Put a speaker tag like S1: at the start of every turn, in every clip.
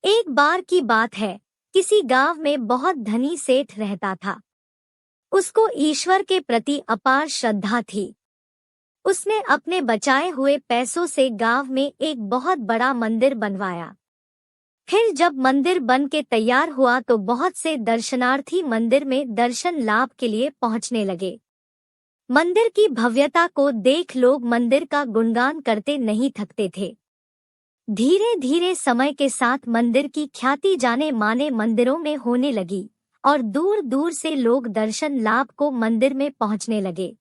S1: एक बार की बात है, किसी गांव में बहुत धनी सेठ रहता था। उसको ईश्वर के प्रति अपार श्रद्धा थी। उसने अपने बचाए हुए पैसों से गांव में एक बहुत बड़ा मंदिर बनवाया। फिर जब मंदिर बन के तैयार हुआ तो बहुत से दर्शनार्थी मंदिर में दर्शन लाभ के लिए पहुंचने लगे। मंदिर की भव्यता को देख लोग मंदिर का गुणगान करते नहीं थकते थे। धीरे धीरे समय के साथ मंदिर की ख्याति जाने माने मंदिरों में होने लगी और दूर दूर से लोग दर्शन लाभ को मंदिर में पहुंचने लगे।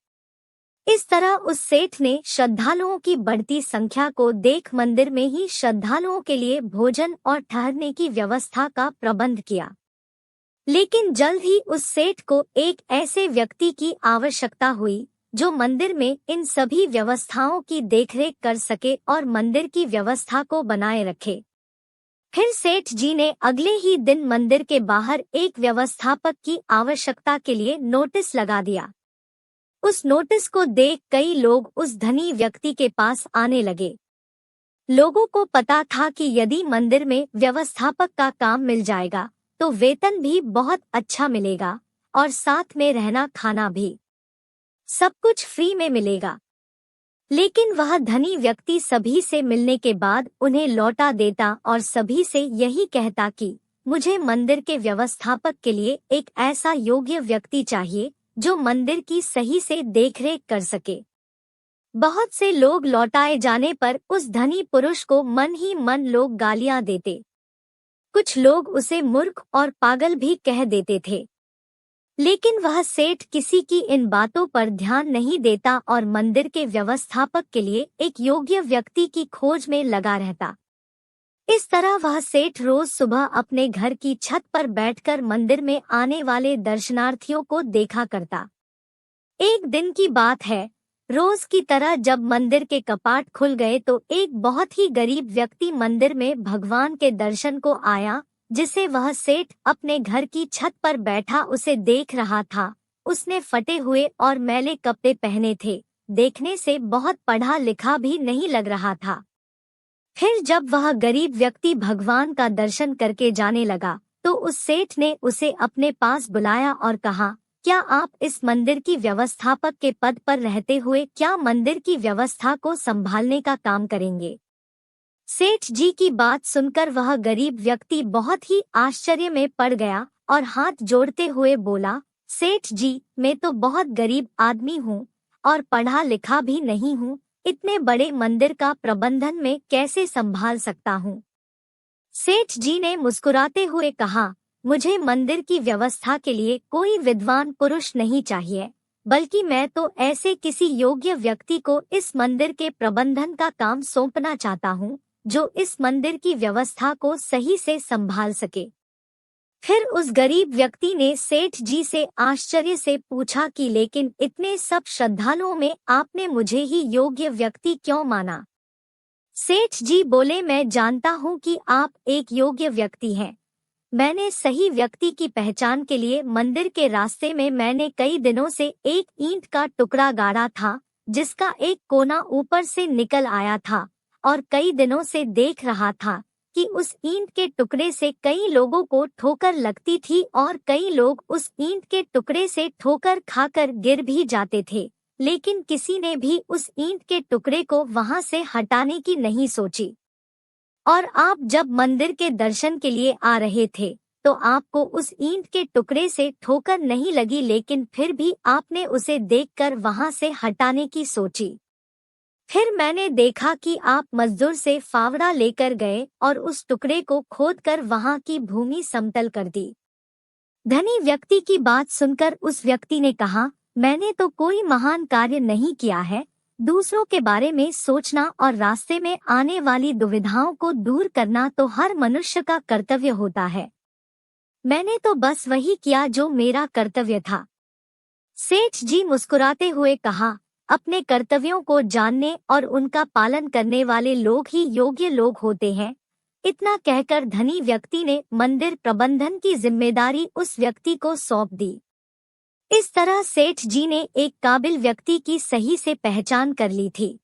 S1: इस तरह उस सेठ ने श्रद्धालुओं की बढ़ती संख्या को देख मंदिर में ही श्रद्धालुओं के लिए भोजन और ठहरने की व्यवस्था का प्रबंध किया। लेकिन जल्द ही उस सेठ को एक ऐसे व्यक्ति की आवश्यकता हुई जो मंदिर में इन सभी व्यवस्थाओं की देखरेख कर सके और मंदिर की व्यवस्था को बनाए रखे। फिर सेठ जी ने अगले ही दिन मंदिर के बाहर एक व्यवस्थापक की आवश्यकता के लिए नोटिस लगा दिया। उस नोटिस को देख कई लोग उस धनी व्यक्ति के पास आने लगे। लोगों को पता था कि यदि मंदिर में व्यवस्थापक का काम मिल जाएगा तो वेतन भी बहुत अच्छा मिलेगा और साथ में रहना खाना भी सब कुछ फ्री में मिलेगा। लेकिन वह धनी व्यक्ति सभी से मिलने के बाद उन्हें लौटा देता और सभी से यही कहता कि मुझे मंदिर के व्यवस्थापक के लिए एक ऐसा योग्य व्यक्ति चाहिए जो मंदिर की सही से देखरेख कर सके। बहुत से लोग लौटाए जाने पर उस धनी पुरुष को मन ही मन लोग गालियां देते। कुछ लोग उसे मूर्ख और पागल भी कह देते थे। लेकिन वह सेठ किसी की इन बातों पर ध्यान नहीं देता और मंदिर के व्यवस्थापक के लिए एक योग्य व्यक्ति की खोज में लगा रहता। इस तरह वह सेठ रोज सुबह अपने घर की छत पर बैठकर मंदिर में आने वाले दर्शनार्थियों को देखा करता। एक दिन की बात है, रोज की तरह जब मंदिर के कपाट खुल गए तो एक बहुत ही गरीब व्यक्ति मंदिर में भगवान के दर्शन को आया, जिसे वह सेठ अपने घर की छत पर बैठा उसे देख रहा था। उसने फटे हुए और मैले कपड़े पहने थे, देखने से बहुत पढ़ा लिखा भी नहीं लग रहा था। फिर जब वह गरीब व्यक्ति भगवान का दर्शन करके जाने लगा तो उस सेठ ने उसे अपने पास बुलाया और कहा, क्या आप इस मंदिर की व्यवस्थापक के पद पर रहते हुए क्या मंदिर की व्यवस्था को संभालने का काम करेंगे? सेठ जी की बात सुनकर वह गरीब व्यक्ति बहुत ही आश्चर्य में पड़ गया और हाथ जोड़ते हुए बोला, सेठ जी, मैं तो बहुत गरीब आदमी हूँ और पढ़ा लिखा भी नहीं हूँ, इतने बड़े मंदिर का प्रबंधन में कैसे संभाल सकता हूँ? सेठ जी ने मुस्कुराते हुए कहा, मुझे मंदिर की व्यवस्था के लिए कोई विद्वान पुरुष नहीं चाहिए, बल्कि मैं तो ऐसे किसी योग्य व्यक्ति को इस मंदिर के प्रबंधन का काम सौंपना चाहता हूँ जो इस मंदिर की व्यवस्था को सही से संभाल सके। फिर उस गरीब व्यक्ति ने सेठ जी से आश्चर्य से पूछा कि लेकिन इतने सब श्रद्धालुओं में आपने मुझे ही योग्य व्यक्ति क्यों माना? सेठ जी बोले, मैं जानता हूँ कि आप एक योग्य व्यक्ति हैं। मैंने सही व्यक्ति की पहचान के लिए मंदिर के रास्ते में मैंने कई दिनों से एक ईंट का टुकड़ा गाड़ा था जिसका एक कोना ऊपर से निकल आया था और कई दिनों से देख रहा था कि उस ईंट के टुकड़े से कई लोगों को ठोकर लगती थी और कई लोग उस ईंट के टुकड़े से ठोकर खाकर गिर भी जाते थे, लेकिन किसी ने भी उस ईंट के टुकड़े को वहां से हटाने की नहीं सोची। और आप जब मंदिर के दर्शन के लिए आ रहे थे तो आपको उस ईंट के टुकड़े से ठोकर नहीं लगी, लेकिन फिर भी आपने उसे देखकर वहां से हटाने की सोची। फिर मैंने देखा कि आप मजदूर से फावड़ा लेकर गए और उस टुकड़े को खोदकर वहां की भूमि समतल कर दी। धनी व्यक्ति की बात सुनकर उस व्यक्ति ने कहा, मैंने तो कोई महान कार्य नहीं किया है। दूसरों के बारे में सोचना और रास्ते में आने वाली दुविधाओं को दूर करना तो हर मनुष्य का कर्तव्य होता है। मैंने तो बस वही किया जो मेरा कर्तव्य था। सेठ जी मुस्कुराते हुए कहा, अपने कर्तव्यों को जानने और उनका पालन करने वाले लोग ही योग्य लोग होते हैं। इतना कहकर धनी व्यक्ति ने मंदिर प्रबंधन की जिम्मेदारी उस व्यक्ति को सौंप दी। इस तरह सेठ जी ने एक काबिल व्यक्ति की सही से पहचान कर ली थी।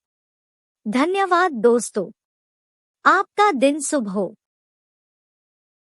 S1: धन्यवाद दोस्तों। आपका दिन शुभ हो।